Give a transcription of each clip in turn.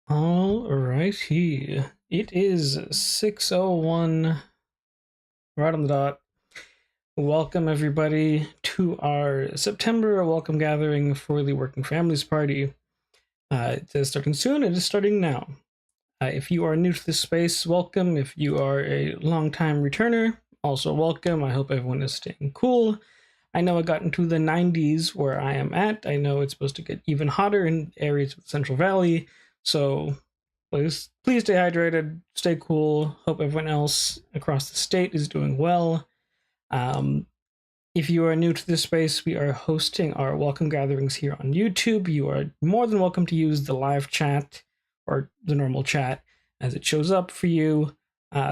All righty. It is 6:01, right on the dot. Welcome, everybody, to our September welcome gathering for the Working Families Party. It is starting soon. It is starting now. If you are new to this space, welcome. If you are a long-time returner, also welcome. I hope everyone is staying cool. I know I got into the 90s where I am at. I know it's supposed to get even hotter in areas of the Central Valley, so please stay hydrated, stay cool. Hope everyone else across the state is doing well. Um, if you are new to this space, we are hosting our welcome gatherings here on YouTube. You are more than welcome to use the live chat or the normal chat as it shows up for you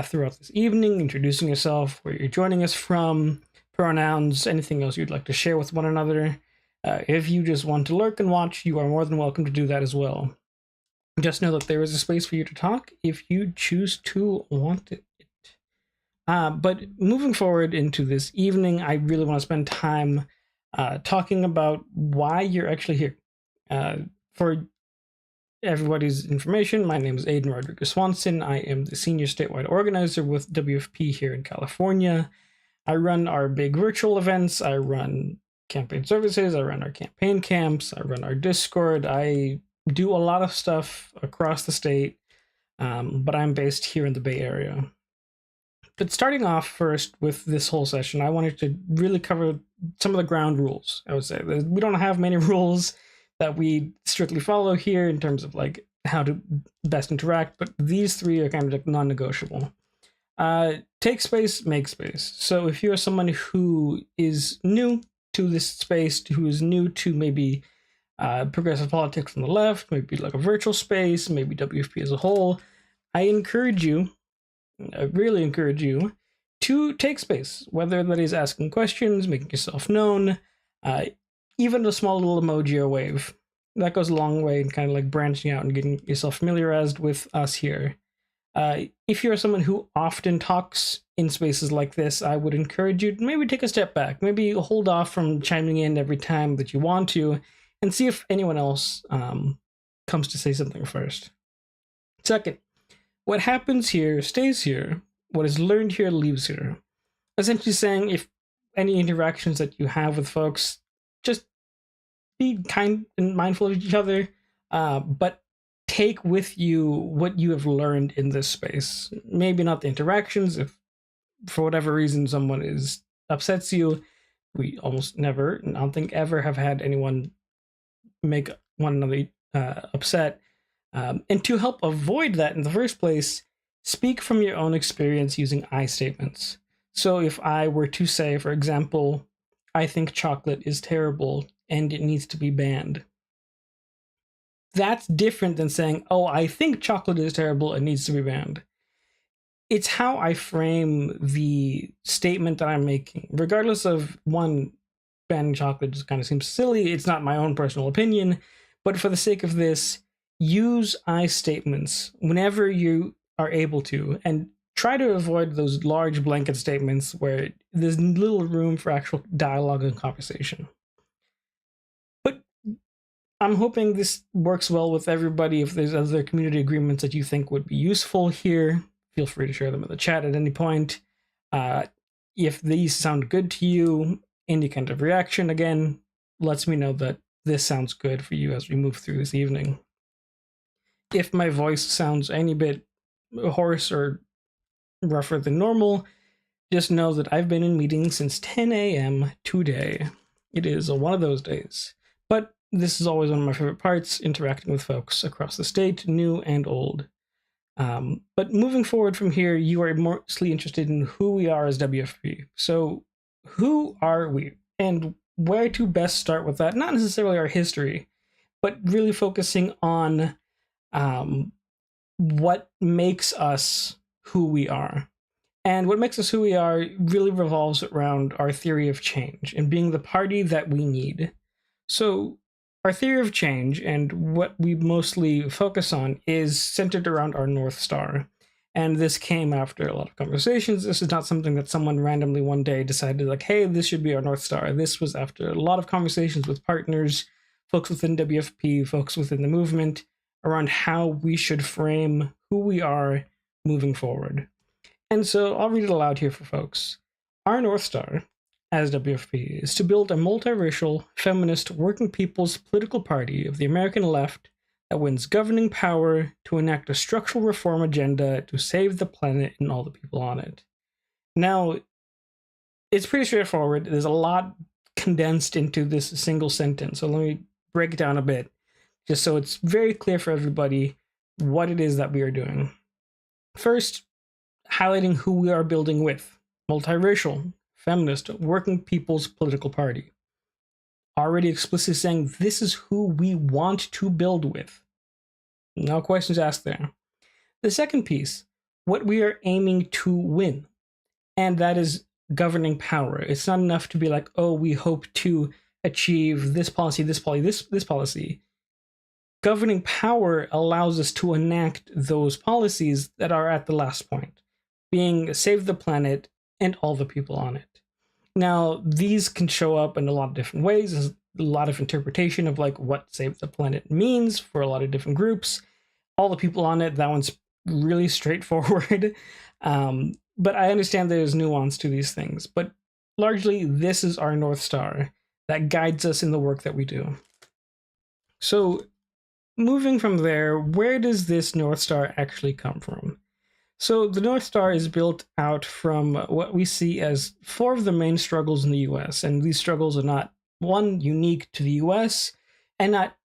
throughout this evening, introducing yourself, where you're joining us from, pronouns, anything else you'd like to share with one another. If you just want to lurk and watch, you are more than welcome to do that as well. Just know that there is a space for you to talk if you choose to want it. But moving forward into this evening, I really want to spend time talking about why you're actually here. For everybody's information, my name is Aiden Rodriguez Swanson. I am the senior statewide organizer with WFP here in California. I run our big virtual events. I run campaign services. I run our campaign camps. I run our Discord. I do a lot of stuff across the state, but I'm based here in the Bay Area. But starting off first with this whole session, I wanted to really cover some of the ground rules. I would say we don't have many rules that we strictly follow here in terms of like how to best interact, but these three are kind of like non-negotiable. Take space, make space. So if you're someone who is new to this space, who is new to maybe progressive politics on the left, maybe like a virtual space, maybe WFP as a whole, I really encourage you to take space, whether that is asking questions, making yourself known, even a small little emoji or wave. That goes a long way in kind of like branching out and getting yourself familiarized with us here. If you're someone who often talks in spaces like this, I would encourage you to maybe take a step back, maybe hold off from chiming in every time that you want to, and see if anyone else comes to say something first. Second, what happens here stays here. What is learned here leaves here. Essentially saying if any interactions that you have with folks, just be kind and mindful of each other, but take with you what you have learned in this space. Maybe not the interactions. If for whatever reason someone upsets you, we almost never, I don't think ever, have had anyone make one another upset. And to help avoid that in the first place, speak from your own experience using I statements. So if I were to say, for example, I think chocolate is terrible and it needs to be banned, that's different than saying, oh, I think chocolate is terrible and needs to be banned. It's how I frame the statement that I'm making. Regardless of one, banning chocolate just kind of seems silly. It's not my own personal opinion. But for the sake of this, use I statements whenever you are able to, and try to avoid those large blanket statements where there's little room for actual dialogue and conversation. But I'm hoping this works well with everybody. If there's other community agreements that you think would be useful here, feel free to share them in the chat at any point. If these sound good to you, any kind of reaction, again, lets me know that this sounds good for you as we move through this evening. If my voice sounds any bit hoarse or rougher than normal, just know that I've been in meetings since 10 a.m. today. It is one of those days. But this is always one of my favorite parts, interacting with folks across the state, new and old. But moving forward from here, you are mostly interested in who we are as WFP. So who are we? And where to best start with that? Not necessarily our history, but really focusing on what makes us who we are. And what makes us who we are really revolves around our theory of change and being the party that we need. So our theory of change and what we mostly focus on is centered around our North Star. And this came after a lot of conversations. This is not something that someone randomly one day decided, like, hey, this should be our North Star. This was after a lot of conversations with partners, folks within WFP, folks within the movement, around how we should frame who we are moving forward. And so I'll read it aloud here for folks. Our North Star, as WFP, is to build a multiracial, feminist, working people's political party of the American left that wins governing power to enact a structural reform agenda to save the planet and all the people on it. Now, it's pretty straightforward. There's a lot condensed into this single sentence, so let me break it down a bit, just so it's very clear for everybody what it is that we are doing. First, highlighting who we are building with. Multiracial, feminist, working people's political party. Already explicitly saying this is who we want to build with. No questions asked there. The second piece, what we are aiming to win. And that is governing power. It's not enough to be like, oh, we hope to achieve this policy, this policy. Governing power allows us to enact those policies that are at the last point, being save the planet and all the people on it. Now, these can show up in a lot of different ways. There's a lot of interpretation of like what save the planet means for a lot of different groups. All the people on it, that one's really straightforward. But I understand there's nuance to these things. But largely, this is our North Star that guides us in the work that we do. So moving from there, where does this North Star actually come from? So the North Star is built out from what we see as 4 of the main struggles in the US. And these struggles are not, one, unique to the US, and not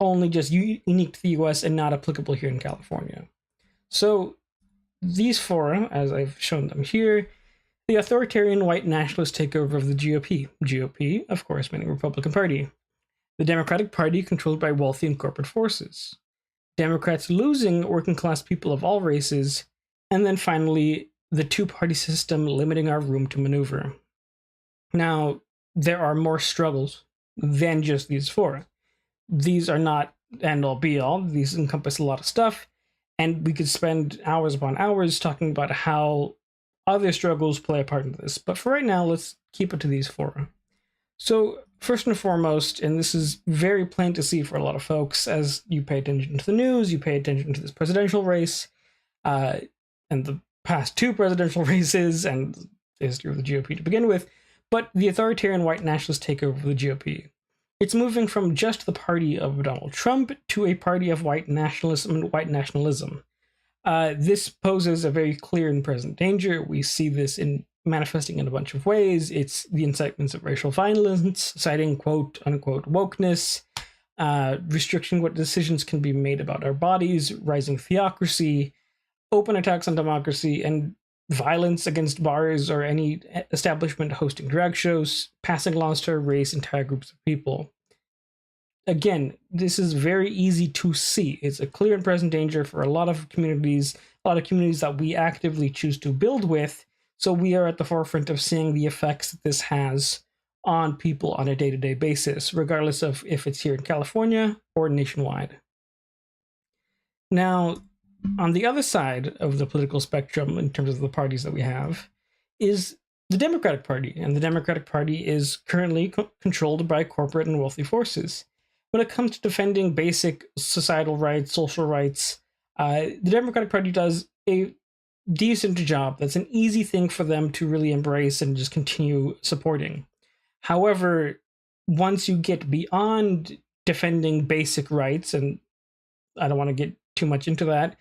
only just unique to the US and not applicable here in California. So these 4, as I've shown them here, the authoritarian white nationalist takeover of the GOP. GOP, of course, meaning Republican Party. The Democratic Party controlled by wealthy and corporate forces. Democrats losing working class people of all races. And then finally, the 2-party system limiting our room to maneuver. Now, there are more struggles than just these 4. These are not end-all be-all. These encompass a lot of stuff. And we could spend hours upon hours talking about how other struggles play a part in this. But for right now, let's keep it to these 4. So first and foremost, and this is very plain to see for a lot of folks as you pay attention to the news, you pay attention to this presidential race, and the past 2 presidential races, and the history of the GOP to begin with, but the authoritarian white nationalist takeover of the GOP. It's moving from just the party of Donald Trump to a party of white nationalism and white nationalism. This poses a very clear and present danger. We see this in manifesting in a bunch of ways. It's the incitements of racial violence, citing quote unquote wokeness, restricting what decisions can be made about our bodies, rising theocracy, open attacks on democracy, and violence against bars or any establishment hosting drag shows, passing laws to erase entire groups of people. Again, this is very easy to see. It's a clear and present danger for a lot of communities that we actively choose to build with. So we are at the forefront of seeing the effects that this has on people on a day-to-day basis, regardless of if it's here in California or nationwide. Now, on the other side of the political spectrum, in terms of the parties that we have, is the Democratic Party. And the Democratic Party is currently controlled by corporate and wealthy forces. When it comes to defending basic societal rights, social rights, the Democratic Party does a decent job. That's an easy thing for them to really embrace and just continue supporting. However, once you get beyond defending basic rights, and I don't want to get too much into that,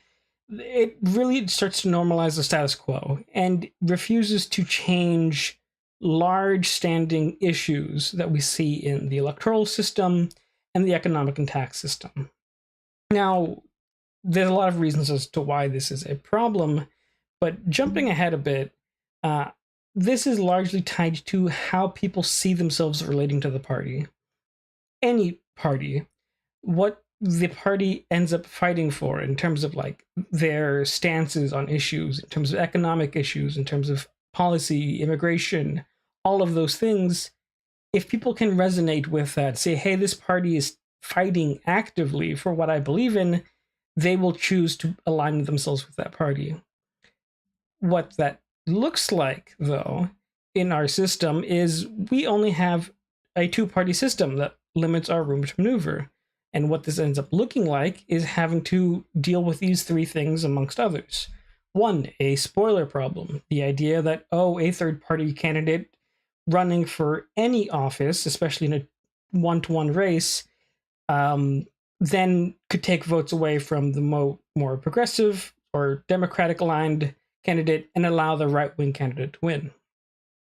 it really starts to normalize the status quo and refuses to change large standing issues that we see in the electoral system and the economic and tax system. Now, there's a lot of reasons as to why this is a problem, but jumping ahead a bit, this is largely tied to how people see themselves relating to the party. Any party, what the party ends up fighting for in terms of like their stances on issues, in terms of economic issues, in terms of policy, immigration, all of those things, if people can resonate with that, say, hey, this party is fighting actively for what I believe in, they will choose to align themselves with that party. What that looks like, though, in our system is we only have a 2-party system that limits our room to maneuver. And what this ends up looking like is having to deal with these three things amongst others. One, a spoiler problem. The idea that, a third-party candidate running for any office, especially in a one-to-one race, then could take votes away from the more progressive or Democratic-aligned candidate and allow the right-wing candidate to win.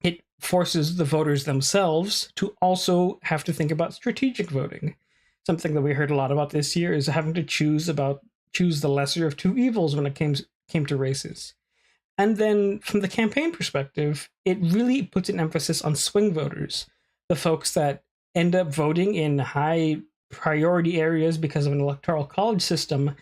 It forces the voters themselves to also have to think about strategic voting. Something that we heard a lot about this year is having to choose the lesser of two evils when it came to races. And then from the campaign perspective, it really puts an emphasis on swing voters, the folks that end up voting in high priority areas because of an electoral college system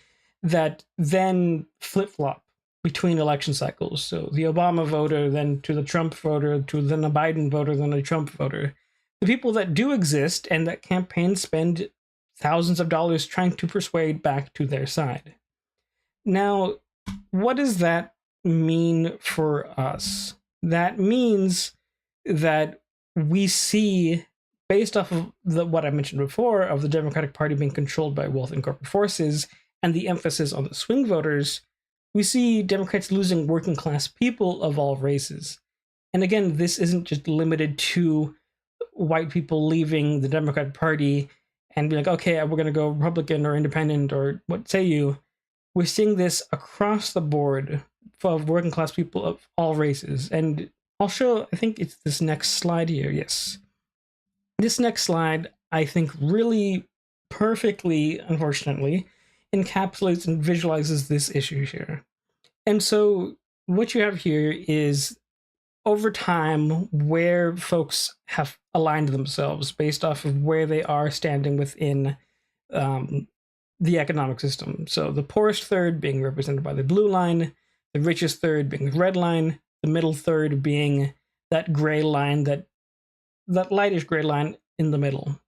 that then flip-flop between election cycles. So the Obama voter, then to the Trump voter, to then a Biden voter, then a Trump voter. The people that do exist and that campaigns spend thousands of dollars trying to persuade back to their side. Now, what does that mean for us? That means that we see, based off of what I mentioned before, of the Democratic Party being controlled by wealth and corporate forces, and the emphasis on the swing voters, we see Democrats losing working class people of all races. And again, this isn't just limited to white people leaving the Democratic Party and be like, okay, we're going to go Republican or independent or what say you. We're seeing this across the board of working class people of all races. And I'll show, I think it's this next slide here. Yes. This next slide, I think, really perfectly, unfortunately, encapsulates and visualizes this issue here. And so what you have here is, over time, where folks have aligned themselves based off of where they are standing within the economic system. So the poorest third being represented by the blue line, the richest third being the red line, the middle third being that gray line, that lightish gray line in the middle.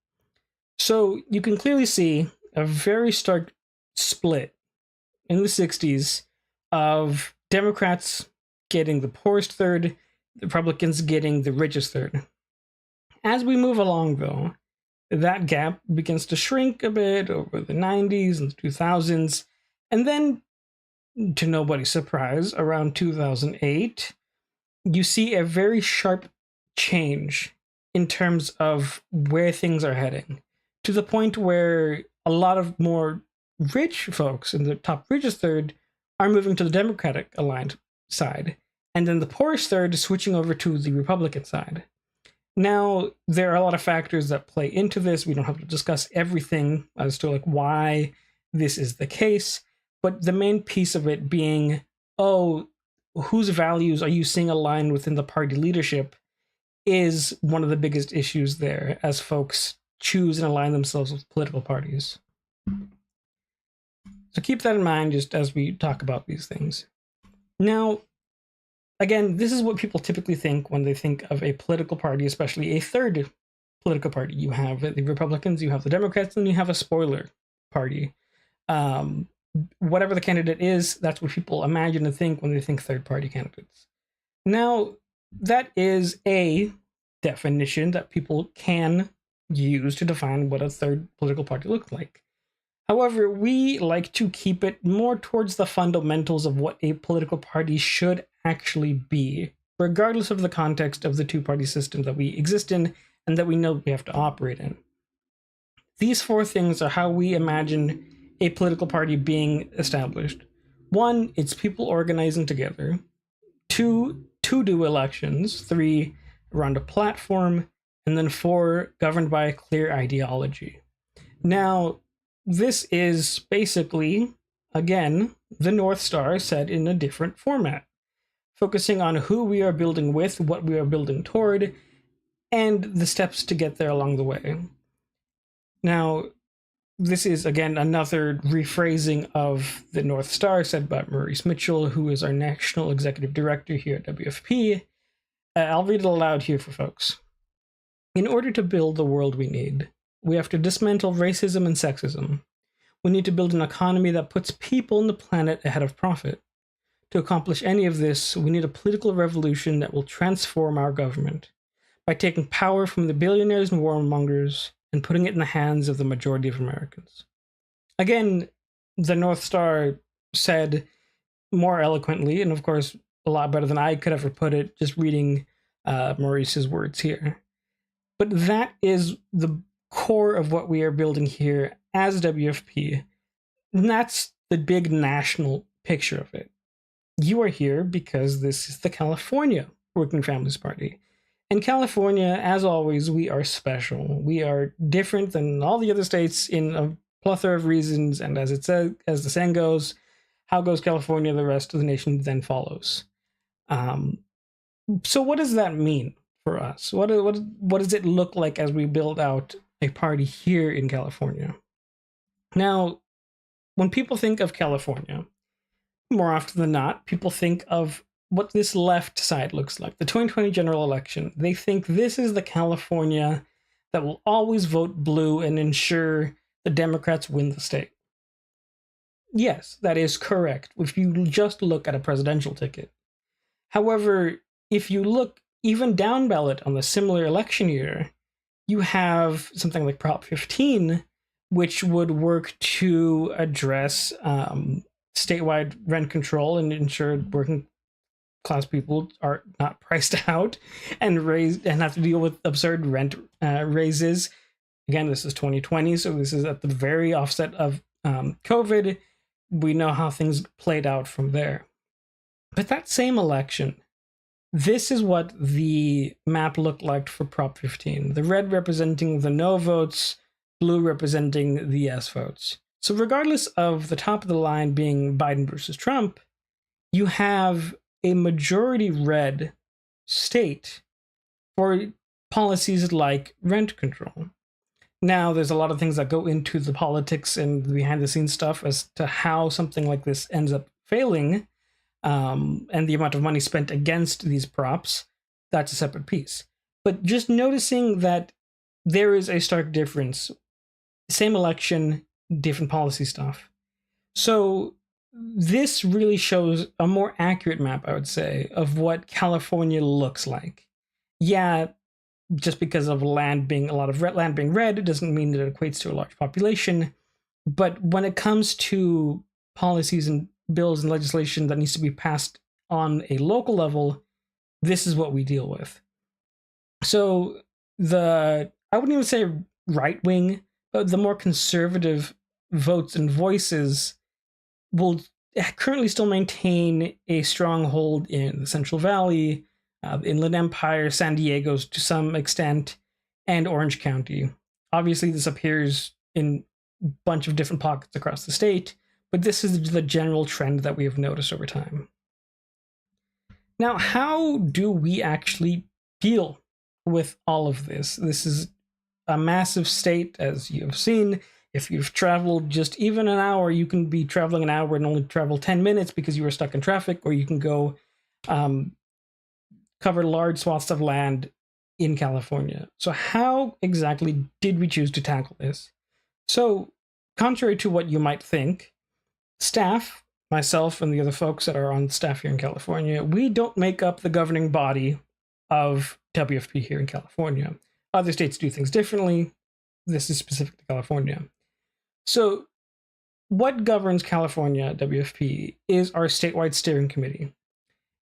So you can clearly see a very stark split in the 60s of Democrats getting the poorest third, Republicans getting the richest third. As we move along, though, that gap begins to shrink a bit over the 90s and the 2000s, and then, to nobody's surprise, around 2008, you see a very sharp change in terms of where things are heading, to the point where a lot of more rich folks in the top richest third are moving to the Democratic aligned side, and then the poorest third is switching over to the Republican side. Now, there are a lot of factors that play into this. We don't have to discuss everything as to why this is the case, but the main piece of it being, whose values are you seeing aligned within the party leadership is one of the biggest issues there as folks choose and align themselves with political parties. So keep that in mind just as we talk about these things. Now, again, this is what people typically think when they think of a political party, especially a third political party. You have the Republicans, you have the Democrats, and you have a spoiler party. Whatever the candidate is, that's what people imagine and think when they think third-party candidates. Now, that is a definition that people can use to define what a third political party looks like. However, we like to keep it more towards the fundamentals of what a political party should actually be, regardless of the context of the two-party system that we exist in and that we know we have to operate in. These four things are how we imagine a political party being established. One, it's people organizing together. Two, to do elections. Three, around a platform. And then four, governed by a clear ideology. Now, this is basically, again, the North Star set in a different format, focusing on who we are building with, what we are building toward, and the steps to get there along the way. Now, this is, again, another rephrasing of the North Star said by Maurice Mitchell, who is our National Executive Director here at WFP. I'll read it aloud here for folks. In order to build the world we need, we have to dismantle racism and sexism. We need to build an economy that puts people and the planet ahead of profit. To accomplish any of this, we need a political revolution that will transform our government by taking power from the billionaires and warmongers and putting it in the hands of the majority of Americans. Again, the North Star said more eloquently, and of course, a lot better than I could ever put it, just reading Maurice's words here. But that is the core of what we are building here as WFP. And that's the big national picture of it. You are here because this is the California Working Families Party. In California, as always, we are special. We are different than all the other states in a plethora of reasons, and as the saying goes, how goes California, the rest of the nation then follows. So what does that mean for us? What does it look like as we build out a party here in California? Now, when people think of California, more often than not, people think of what this left side looks like. The 2020 general election, they think this is the California that will always vote blue and ensure the Democrats win the state. Yes, that is correct if you just look at a presidential ticket. However, if you look even down ballot on the similar election year, you have something like Prop 15, which would work to address statewide rent control and ensure working class people are not priced out and have to deal with absurd rent raises. Again, this is 2020, so this is at the very offset of COVID. We know how things played out from there. But that same election, this is what the map looked like for Prop 15. The red representing the no votes, blue representing the yes votes. So regardless of the top of the line being Biden versus Trump, you have a majority red state for policies like rent control. Now, there's a lot of things that go into the politics and the behind-the-scenes stuff as to how something like this ends up failing, and the amount of money spent against these props. That's a separate piece. But just noticing that there is a stark difference. Same election, different policy stuff. So this really shows a more accurate map, I would say, of what California looks like. Yeah, just because of land being a lot of land being red, it doesn't mean that it equates to a large population. But when it comes to policies and bills and legislation that needs to be passed on a local level, this is what we deal with. So I wouldn't even say right wing, but the more conservative votes and voices will currently still maintain a stronghold in the Central Valley, the Inland Empire, San Diego to some extent, and Orange County. Obviously, this appears in a bunch of different pockets across the state, but this is the general trend that we have noticed over time. Now, how do we actually deal with all of this? This is a massive state, as you have seen. If you've traveled just even an hour, you can be traveling an hour and only travel 10 minutes because you were stuck in traffic, or you can go cover large swaths of land in California. So how exactly did we choose to tackle this? So, contrary to what you might think, staff, myself and the other folks that are on staff here in California, we don't make up the governing body of WFP here in California. Other states do things differently. This is specific to California. So what governs California WFP is our statewide steering committee.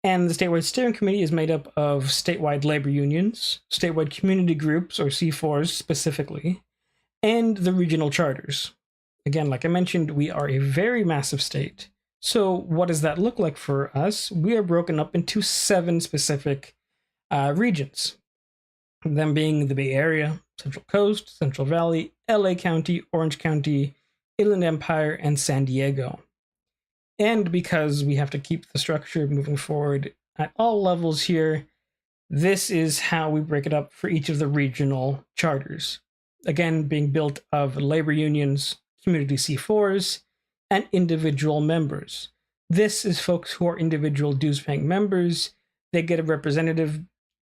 And the statewide steering committee is made up of statewide labor unions, statewide community groups, or C4s specifically, and the regional charters. Again, like I mentioned, we are a very massive state. So what does that look like for us? We are broken up into 7 specific regions. Them being the Bay Area, Central Coast, Central Valley, LA County, Orange County, Inland Empire, and San Diego. And because we have to keep the structure moving forward at all levels here, this is how we break it up for each of the regional charters. Again, being built of labor unions, community C4s, and individual members. This is folks who are individual dues-paying members. They get a representative.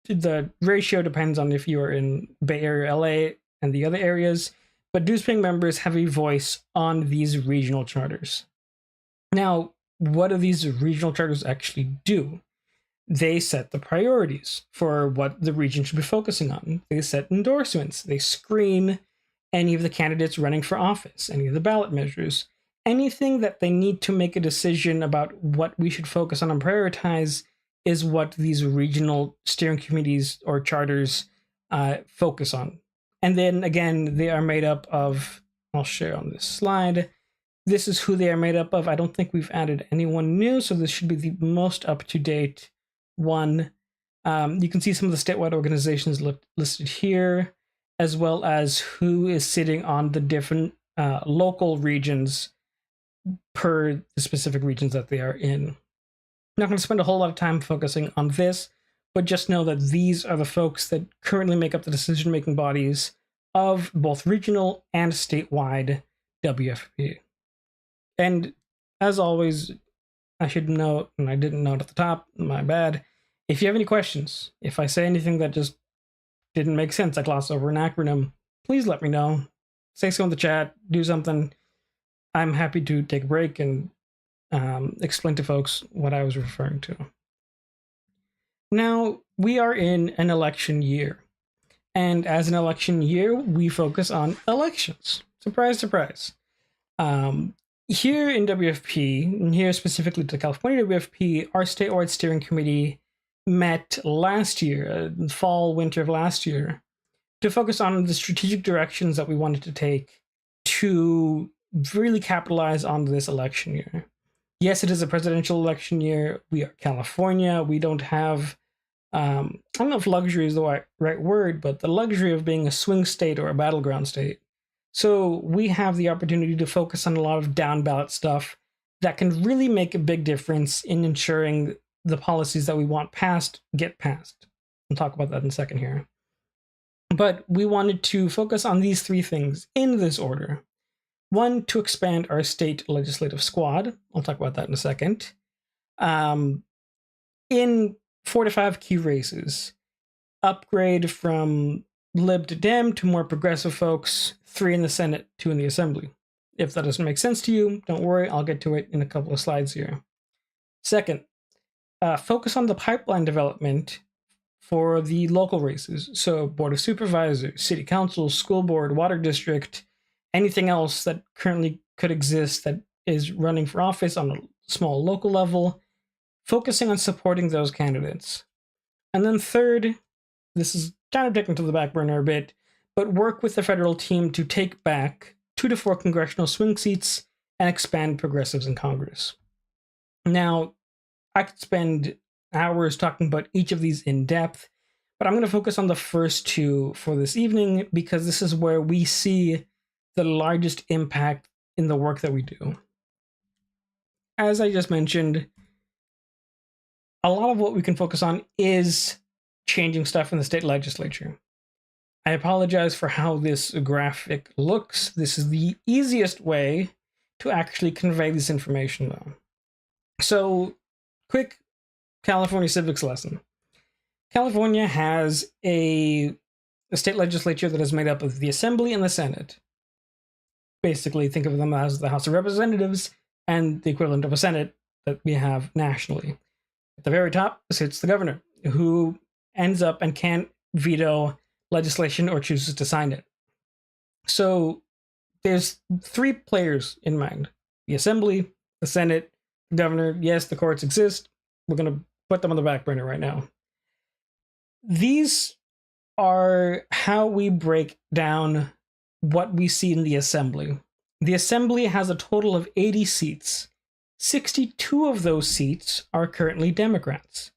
The ratio depends on if you're in Bay Area, LA, and the other areas, but dues-paying members have a voice on these regional charters. Now, what do these regional charters actually do? They set the priorities for what the region should be focusing on. They set endorsements. They screen any of the candidates running for office, any of the ballot measures, anything that they need to make a decision about what we should focus on and prioritize is what these regional steering committees or charters focus on. And then again, they are made up of, I'll share on this slide. This is who they are made up of. I don't think we've added anyone new, so this should be the most up-to-date one. You can see some of the statewide organizations listed here, as well as who is sitting on the different local regions per the specific regions that they are in. I'm not going to spend a whole lot of time focusing on this, but just know that these are the folks that currently make up the decision-making bodies of both regional and statewide WFP. And as always, I should note, and I didn't note at the top, my bad, if you have any questions, if I say anything that just didn't make sense, I gloss over an acronym, please let me know. Say so in the chat, do something. I'm happy to take a break and explain to folks what I was referring to. Now, we are in an election year. And as an election year, we focus on elections. Surprise, surprise. Here in WFP, and here specifically to California WFP, our statewide steering committee met last year, fall, winter of last year, to focus on the strategic directions that we wanted to take to really capitalize on this election year. Yes, it is a presidential election year. We are California. We don't have, I don't know if luxury is the right word, but the luxury of being a swing state or a battleground state. So we have the opportunity to focus on a lot of down ballot stuff that can really make a big difference in ensuring the policies that we want passed get passed. We'll talk about that in a second here. But we wanted to focus on these three things in this order. One, to expand our state legislative squad. I'll talk about that in a second. In 4 to 5 key races, upgrade from Lib to Dem to more progressive folks, 3 in the Senate, 2 in the Assembly. If that doesn't make sense to you, don't worry, I'll get to it in a couple of slides here. Second, focus on the pipeline development for the local races. So Board of Supervisors, City Council, School Board, Water District, anything else that currently could exist that is running for office on a small local level, focusing on supporting those candidates. And then third, this is kind of taken to the back burner a bit, but work with the federal team to take back 2 to 4 congressional swing seats and expand progressives in Congress. Now, I could spend hours talking about each of these in depth, but I'm going to focus on the first 2 for this evening because this is where we see the largest impact in the work that we do. As I just mentioned, a lot of what we can focus on is changing stuff in the state legislature. I apologize for how this graphic looks. This is the easiest way to actually convey this information, though. So, quick California civics lesson. California has a state legislature that is made up of the Assembly and the Senate. Basically, think of them as the House of Representatives and the equivalent of a Senate that we have nationally. At the very top sits the governor, who ends up and can't veto legislation or chooses to sign it. So there's 3 players in mind: the Assembly, the Senate, the governor. Yes, the courts exist. We're going to put them on the back burner right now. These are how we break down what we see in the Assembly. The Assembly has a total of 80 seats. 62 of those seats are currently Democrats.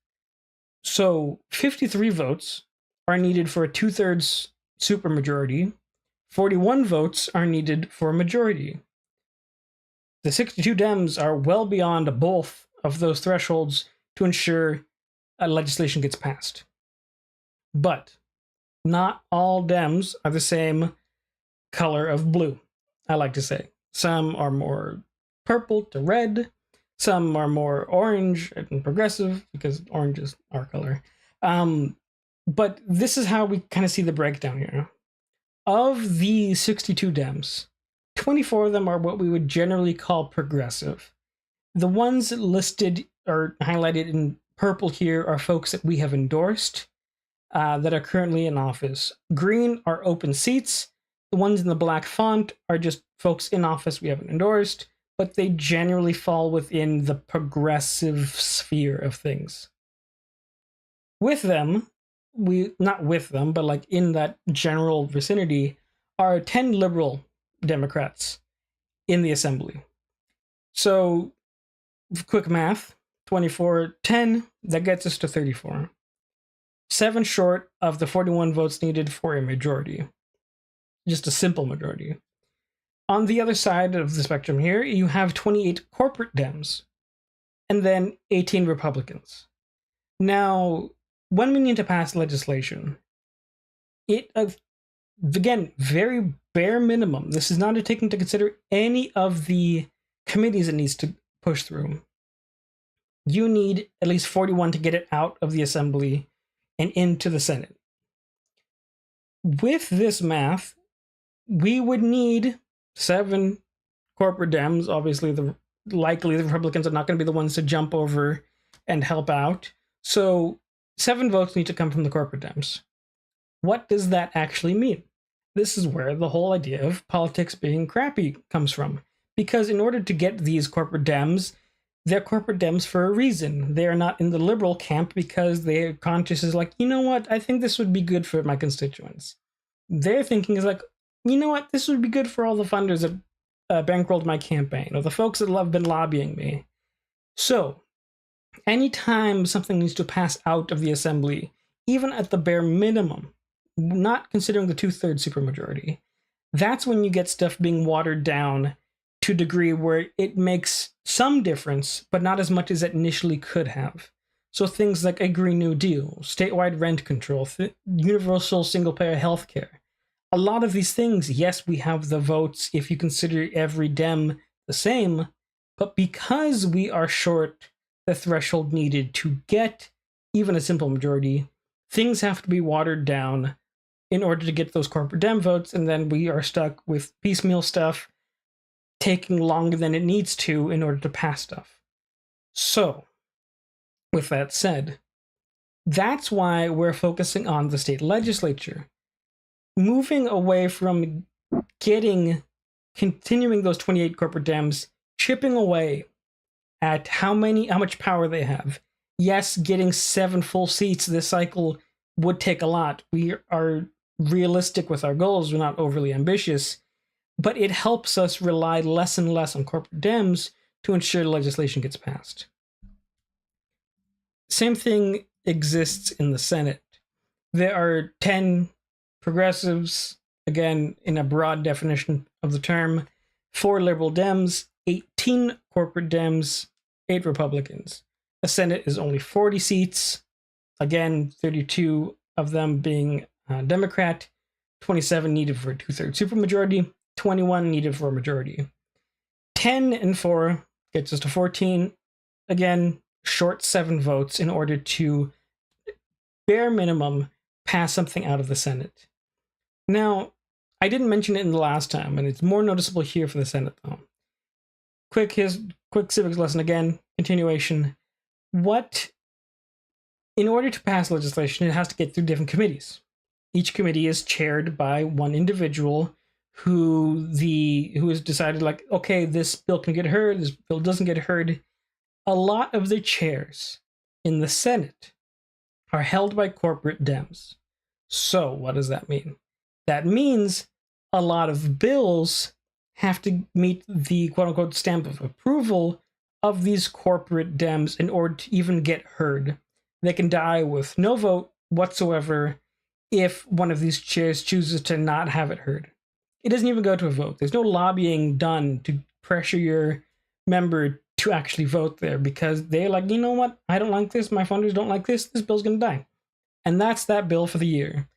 So 53 votes are needed for a 2/3 supermajority. 41 votes are needed for a majority. The 62 Dems are well beyond both of those thresholds to ensure legislation gets passed. But not all Dems are the same color of blue, I like to say. Some are more purple to red. Some are more orange and progressive, because orange is our color. But this is how we kind of see the breakdown here. Of the 62 Dems, 24 of them are what we would generally call progressive. The ones listed or highlighted in purple here are folks that we have endorsed that are currently in office. Green are open seats. The ones in the black font are just folks in office we haven't endorsed, but they generally fall within the progressive sphere of things. With them, not with them, but like in that general vicinity, are 10 liberal Democrats in the assembly. So, quick math, 24, 10, that gets us to 34. 7 short of the 41 votes needed for a majority. Just a simple majority. On the other side of the spectrum here, you have 28 corporate Dems, and then 18 Republicans. Now, when we need to pass legislation, it, again, very bare minimum. This is not taking into consider any of the committees it needs to push through. You need at least 41 to get it out of the assembly and into the Senate. With this math, we would need 7 corporate Dems. Obviously, likely the Republicans are not going to be the ones to jump over and help out. So 7 votes need to come from the corporate Dems. What does that actually mean? This is where the whole idea of politics being crappy comes from. Because in order to get these corporate Dems, they're corporate Dems for a reason. They are not in the liberal camp because their conscience is like, you know what, I think this would be good for my constituents. Their thinking is like, you know what, this would be good for all the funders that bankrolled my campaign, or the folks that have been lobbying me. So, anytime something needs to pass out of the assembly, even at the bare minimum, not considering the 2/3 supermajority, that's when you get stuff being watered down to a degree where it makes some difference, but not as much as it initially could have. So things like a Green New Deal, statewide rent control, universal single-payer healthcare. A lot of these things, yes, we have the votes if you consider every Dem the same, but because we are short the threshold needed to get even a simple majority, things have to be watered down in order to get those corporate Dem votes, and then we are stuck with piecemeal stuff taking longer than it needs to in order to pass stuff. So, with that said, that's why we're focusing on the state legislature. Moving away from continuing those 28 corporate Dems, chipping away at how much power they have. Yes, getting 7 full seats this cycle would take a lot. We are realistic with our goals, we're not overly ambitious, but it helps us rely less and less on corporate Dems to ensure legislation gets passed. Same thing exists in the Senate. There are 10 progressives, again, in a broad definition of the term, 4 liberal Dems, 18 corporate Dems, 8 Republicans. The Senate is only 40 seats, again, 32 of them being Democrat, 27 needed for a 2/3 supermajority, 21 needed for a majority. 10 and 4 gets us to 14. Again, short 7 votes in order to, bare minimum, pass something out of the Senate. Now, I didn't mention it in the last time, and it's more noticeable here for the Senate, though. Quick civics lesson again, continuation. In order to pass legislation, it has to get through different committees. Each committee is chaired by one individual who has decided, like, okay, this bill can get heard, this bill doesn't get heard. A lot of the chairs in the Senate are held by corporate Dems. So what does that mean? That means a lot of bills have to meet the quote-unquote stamp of approval of these corporate Dems in order to even get heard. They can die with no vote whatsoever if one of these chairs chooses to not have it heard. It doesn't even go to a vote. There's no lobbying done to pressure your member to actually vote there, because they're like, you know what, I don't like this, my funders don't like this bill's gonna die. And that's that bill for the year.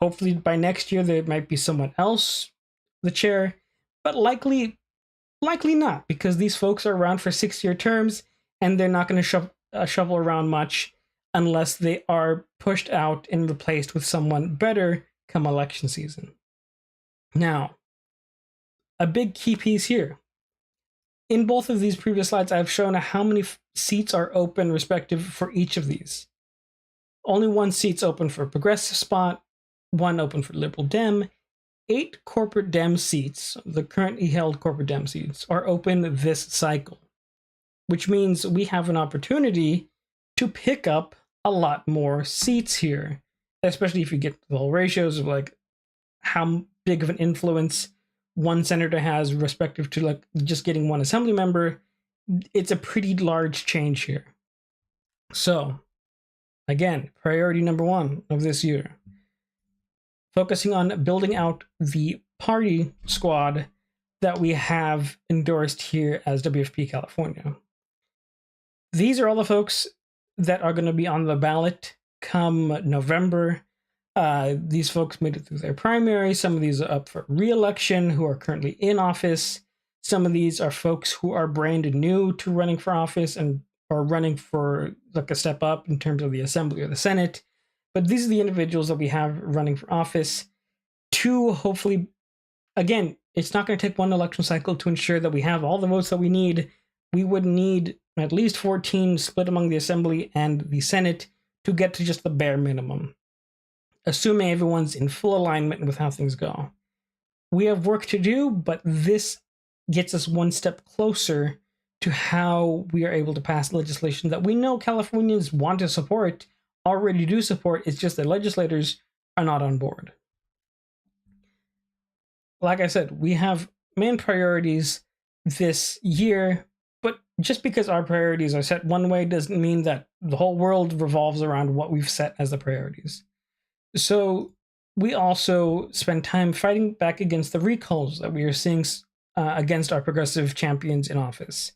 Hopefully by next year there might be someone else the chair, but likely not, because these folks are around for 6-year terms and they're not going to shovel around much unless they are pushed out and replaced with someone better come election season. Now, a big key piece here. In both of these previous slides, I've shown how many seats are open respective for each of these. Only 1 seat's open for a progressive spot, 1 open for liberal Dem, 8 corporate Dem seats, the currently held corporate Dem seats, are open this cycle, which means we have an opportunity to pick up a lot more seats here, especially if you get the whole ratios of like how big of an influence one senator has respective to like just getting one assembly member. It's a pretty large change here. So again, priority number 1 of this year, focusing on building out the party squad that we have endorsed here as WFP California. These are all the folks that are going to be on the ballot come November. These folks made it through their primary. Some of these are up for re-election who are currently in office. Some of these are folks who are brand new to running for office and are running for like a step up in terms of the Assembly or the Senate. But these are the individuals that we have running for office to hopefully, again, it's not going to take one election cycle to ensure that we have all the votes that we need. We would need at least 14 split among the Assembly and the Senate to get to just the bare minimum, assuming everyone's in full alignment with how things go. We have work to do, but this gets us one step closer to how we are able to pass legislation that we know Californians want to support, already do support. It's just that legislators are not on board. Like I said, we have main priorities this year, but just because our priorities are set one way doesn't mean that the whole world revolves around what we've set as the priorities. So we also spend time fighting back against the recalls that we are seeing against our progressive champions in office.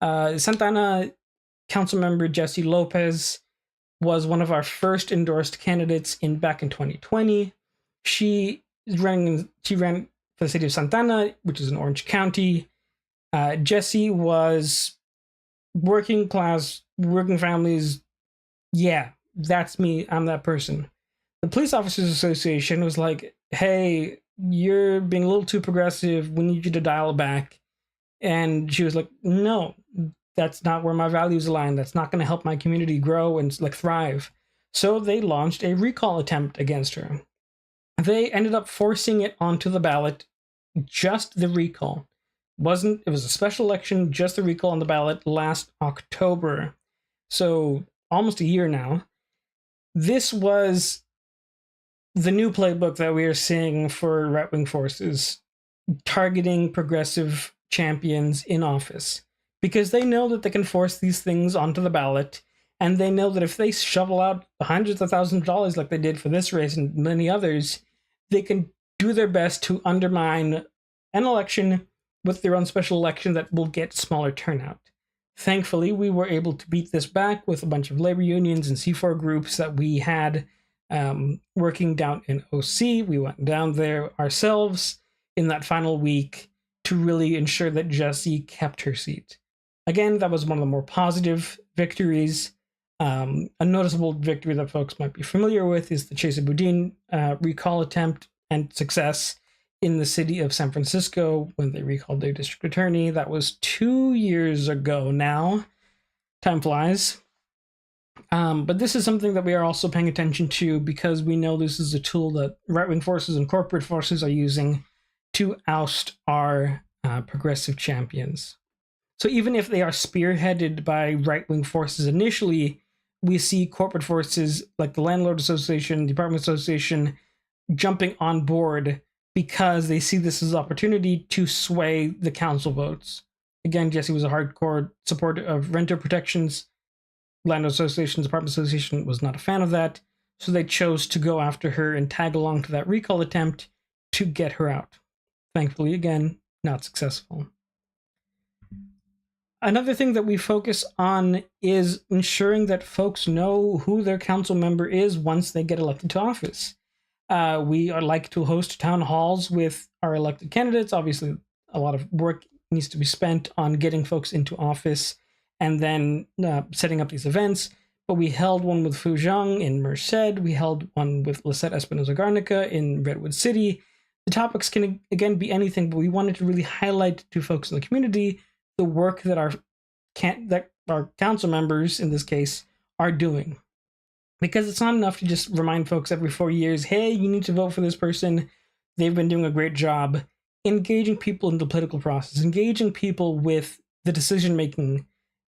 Santa Ana Councilmember Jessie Lopez was one of our first endorsed candidates back in 2020. She ran for the city of Santa Ana, which is in Orange County. Jessie was working class, working families. Yeah, that's me. I'm that person. The Police Officers Association was like, hey, you're being a little too progressive. We need you to dial back. And she was like, no, that's not where my values align. That's not going to help my community grow and like thrive. So they launched a recall attempt against her. They ended up forcing it onto the ballot, just the recall. It was a special election, just the recall on the ballot last October. So almost a year now. This was the new playbook that we are seeing for right-wing forces, targeting progressive champions in office, because they know that they can force these things onto the ballot, and they know that if they shovel out hundreds of thousands of dollars like they did for this race and many others, they can do their best to undermine an election with their own special election that will get smaller turnout. Thankfully, we were able to beat this back with a bunch of labor unions and C4 groups that we had working down in OC. We went down there ourselves in that final week to really ensure that Jessie kept her seat. Again, that was one of the more positive victories. A noticeable victory that folks might be familiar with is the Chesa Boudin recall attempt and success in the city of San Francisco when they recalled their district attorney. That was 2 years ago now. Time flies. But this is something that we are also paying attention to because we know this is a tool that right-wing forces and corporate forces are using to oust our progressive champions. So even if they are spearheaded by right-wing forces initially, we see corporate forces like the Landlord Association, the Apartment Association jumping on board because they see this as an opportunity to sway the council votes. Again, Jessie was a hardcore supporter of renter protections. Landlord Association's Apartment Association was not a fan of that, so they chose to go after her and tag along to that recall attempt to get her out. Thankfully, again, not successful. Another thing that we focus on is ensuring that folks know who their council member is once they get elected to office. We like to host town halls with our elected candidates. Obviously, a lot of work needs to be spent on getting folks into office and then setting up these events. But we held one with Fu Zhang in Merced. We held one with Lisette Espinosa Garnica in Redwood City. The topics can, again, be anything, but we wanted to really highlight to folks in the community the work that our council members, in this case, are doing. Because it's not enough to just remind folks every 4 years, hey, you need to vote for this person. they've been doing a great job engaging people in the political process, engaging people with the decision making,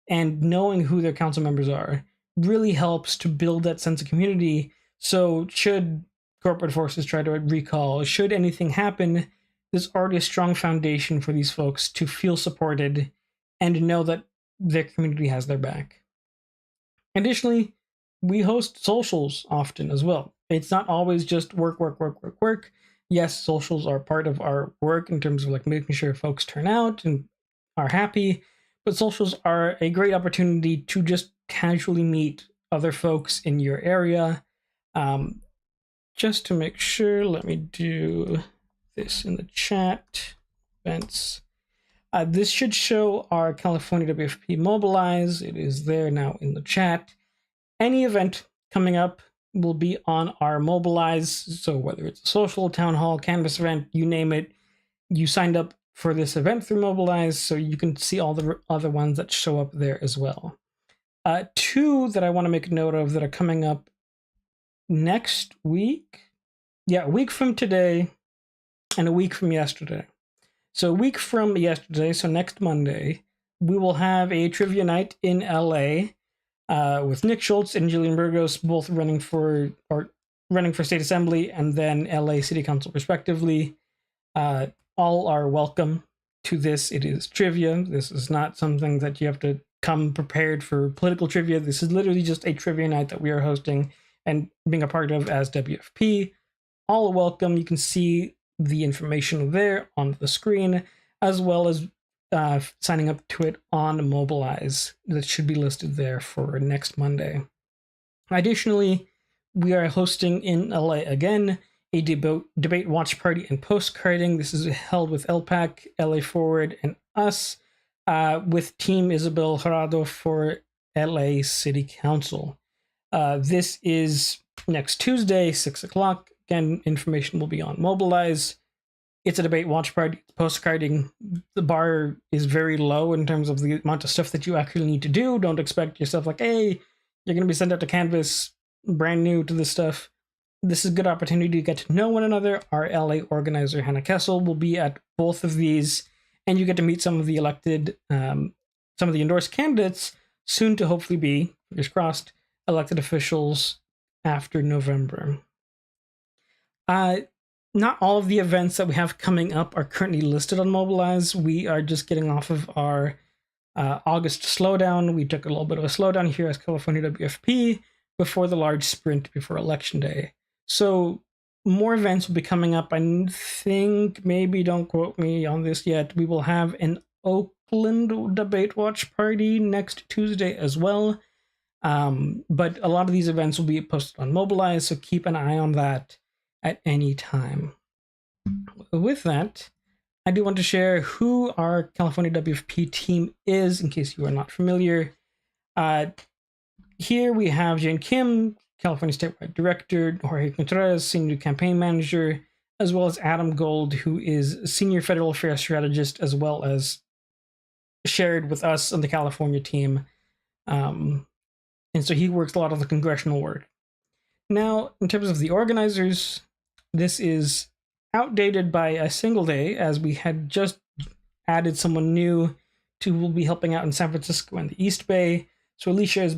and knowing who their council members are really helps to build that sense of community. So should corporate forces try to recall, should anything happen, there's already a strong foundation for these folks to feel supported and know that their community has their back. Additionally, we host socials often as well. It's not always just work. Yes, socials are part of our work in terms of like making sure folks turn out and are happy, but socials are a great opportunity to just casually meet other folks in your area. Just to make sure, let me do this in the chat. Events. This should show our California WFP Mobilize. It is there now in the chat. Any event coming up will be on our Mobilize. So whether it's a social, town hall, canvas event, you name it, you signed up for this event through Mobilize, so you can see all the other ones that show up there as well. Two that I want to make a note of that are coming up next week. Yeah, a week from today and a week from yesterday. So a week from yesterday, so next Monday, we will have a trivia night in LA with Nick Schultz and Jillian Burgos, both running for state assembly and then LA City Council respectively. All are welcome to this. It is trivia. This is not something that you have to come prepared for political trivia. This is literally just a trivia night that we are hosting and being a part of as WFP. All are welcome. You can see the information there on the screen, as well as signing up to it on Mobilize. That should be listed there for next Monday. Additionally, we are hosting in LA again a debate watch party and postcarding. This is held with LPAC, LA Forward, and us, with Team Isabel Jurado for LA City Council. This is next Tuesday, 6 o'clock. Again, information will be on Mobilize. It's a debate watch party, postcarding. The bar is very low in terms of the amount of stuff that you actually need to do. Don't expect yourself like, hey, you're going to be sent out to Canvas, brand new to this stuff. This is a good opportunity to get to know one another. Our LA organizer, Hannah Kessel, will be at both of these, and you get to meet some of the elected, some of the endorsed candidates, soon to hopefully be, fingers crossed, elected officials after November. Not all of the events that we have coming up are currently listed on Mobilize. We are just getting off of our August slowdown. We took a little bit of a slowdown here as California WFP before the large sprint before Election Day. So more events will be coming up. I think, maybe don't quote me on this yet, we will have an Oakland debate watch party next Tuesday as well. But a lot of these events will be posted on Mobilize, so keep an eye on that at any time. With that, I do want to share who our California WFP team is, in case you are not familiar. Here we have Jane Kim, California Statewide Director, Jorge Contreras, Senior Campaign Manager, as well as Adam Gold, who is Senior Federal Affairs Strategist, as well as shared with us on the California team. And so he works a lot of the congressional work. Now, in terms of the organizers, this is outdated by a single day, as we had just added someone new who will be helping out in San Francisco and the East Bay. So Alicia is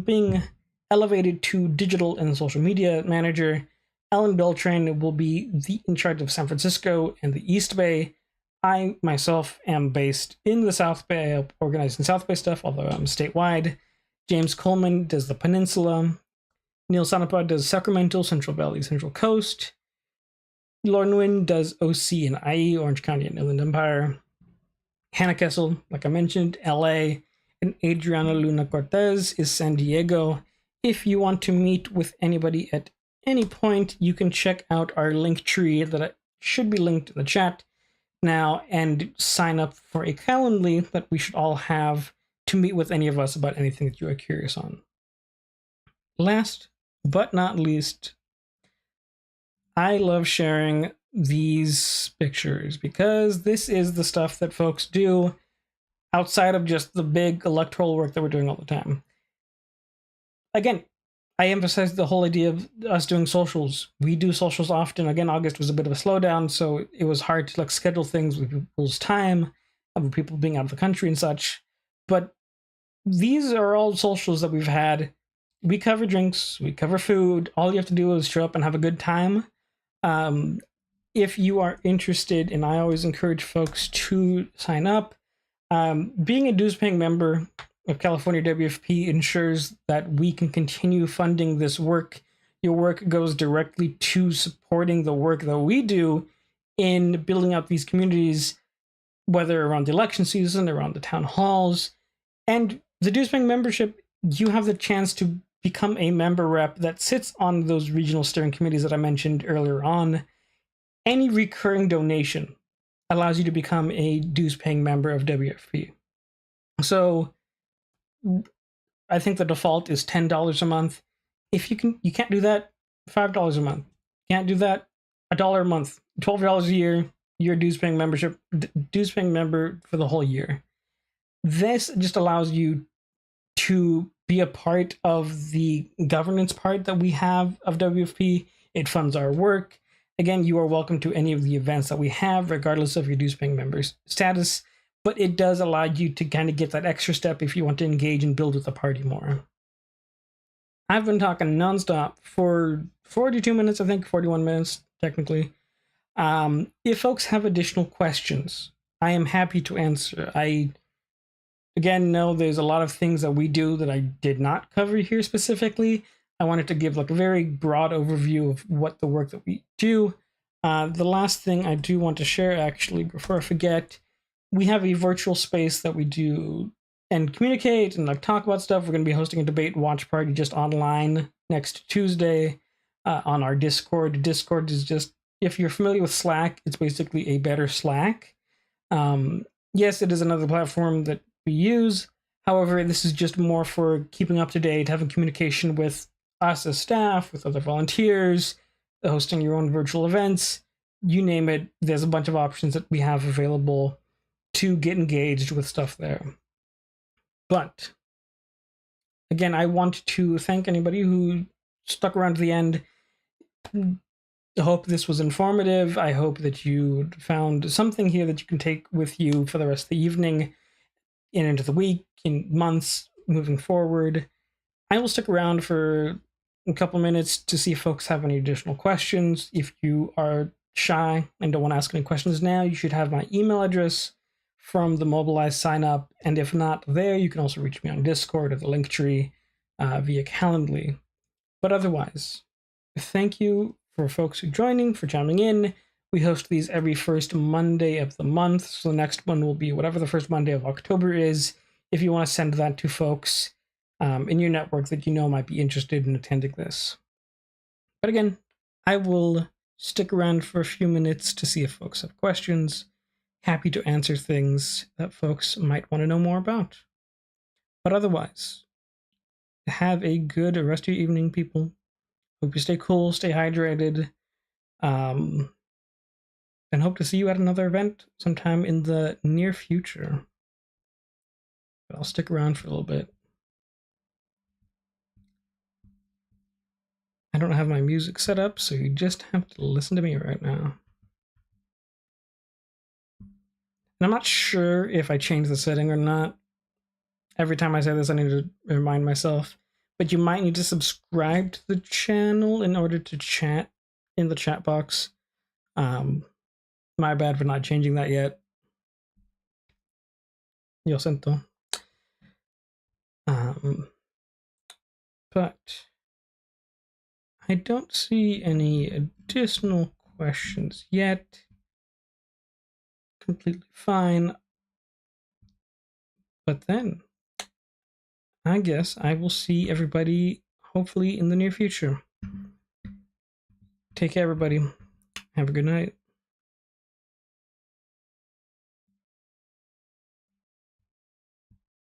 being elevated to digital and social media manager. Ellen Beltran will be in charge of San Francisco and the East Bay. I myself am based in the South Bay. I help organizing South Bay stuff, although I'm statewide. James Coleman does the Peninsula. Neil Sanapa does Sacramento, Central Valley, Central Coast. Lauren Nguyen does OC and IE, Orange County and Inland Empire. Hannah Kessel, like I mentioned, LA. And Adriana Luna Cortez is San Diego. If you want to meet with anybody at any point, you can check out our link tree that should be linked in the chat now and sign up for a Calendly that we should all have to meet with any of us about anything that you are curious on. Last but not least, I love sharing these pictures because this is the stuff that folks do outside of just the big electoral work that we're doing all the time. Again, I emphasize the whole idea of us doing socials. We do socials often. Again, August was a bit of a slowdown, so it was hard to like schedule things with people's time, with people being out of the country and such. But these are all socials that we've had. We cover drinks, we cover food. All you have to do is show up and have a good time. If you are interested, and I always encourage folks to sign up, being a dues-paying member of California WFP ensures that we can continue funding this work. Your work goes directly to supporting the work that we do in building out these communities, whether around the election season, around the town halls. And the dues-paying membership, you have the chance to become a member rep that sits on those regional steering committees that I mentioned earlier on. Any recurring donation allows you to become a dues-paying member of WFP. So I think the default is $10 a month. If you can't do that, $5 a month. Can't do that, $1 a month, $12 a year. You're a dues-paying member for the whole year. This just allows you to be a part of the governance part that we have of WFP. It funds our work. Again, you are welcome to any of the events that we have, regardless of your dues-paying members status, but it does allow you to kind of get that extra step if you want to engage and build with the party more. I've been talking nonstop for 42 minutes, I think, 41 minutes, technically. If folks have additional questions, I am happy to answer. I, again, know there's a lot of things that we do that I did not cover here specifically. I wanted to give like a very broad overview of what the work that we do. The last thing I do want to share, actually, before I forget, we have a virtual space that we do and communicate and like talk about stuff. We're going to be hosting a debate watch party just online next Tuesday on our Discord. Discord is just, if you're familiar with Slack, it's basically a better Slack. Yes, it is another platform that we use. However, this is just more for keeping up to date, having communication with us as staff, with other volunteers, hosting your own virtual events, you name it. There's a bunch of options that we have available to get engaged with stuff there. But again, I want to thank anybody who stuck around to the end. I hope this was informative. I hope that you found something here that you can take with you for the rest of the evening and into the week, in months moving forward. I will stick around for a couple minutes to see if folks have any additional questions. If you are shy and don't want to ask any questions now, you should have my email address from the Mobilize sign up. And if not there, you can also reach me on Discord or the Linktree via Calendly. But otherwise, thank you for folks who are joining, for chiming in. We host these every first Monday of the month. So the next one will be whatever the first Monday of October is. If you want to send that to folks in your network that you know might be interested in attending this. But again, I will stick around for a few minutes to see if folks have questions. Happy to answer things that folks might want to know more about. But otherwise, have a good rest of your evening, people. Hope you stay cool, stay hydrated, and hope to see you at another event sometime in the near future. But I'll stick around for a little bit. I don't have my music set up, so you just have to listen to me right now. And I'm not sure if I changed the setting or not. Every time I say this, I need to remind myself. But you might need to subscribe to the channel in order to chat in the chat box. My bad for not changing that yet. Yo siento. But I don't see any additional questions yet. Completely fine. But then, I guess I will see everybody hopefully in the near future. Take care, everybody. Have a good night.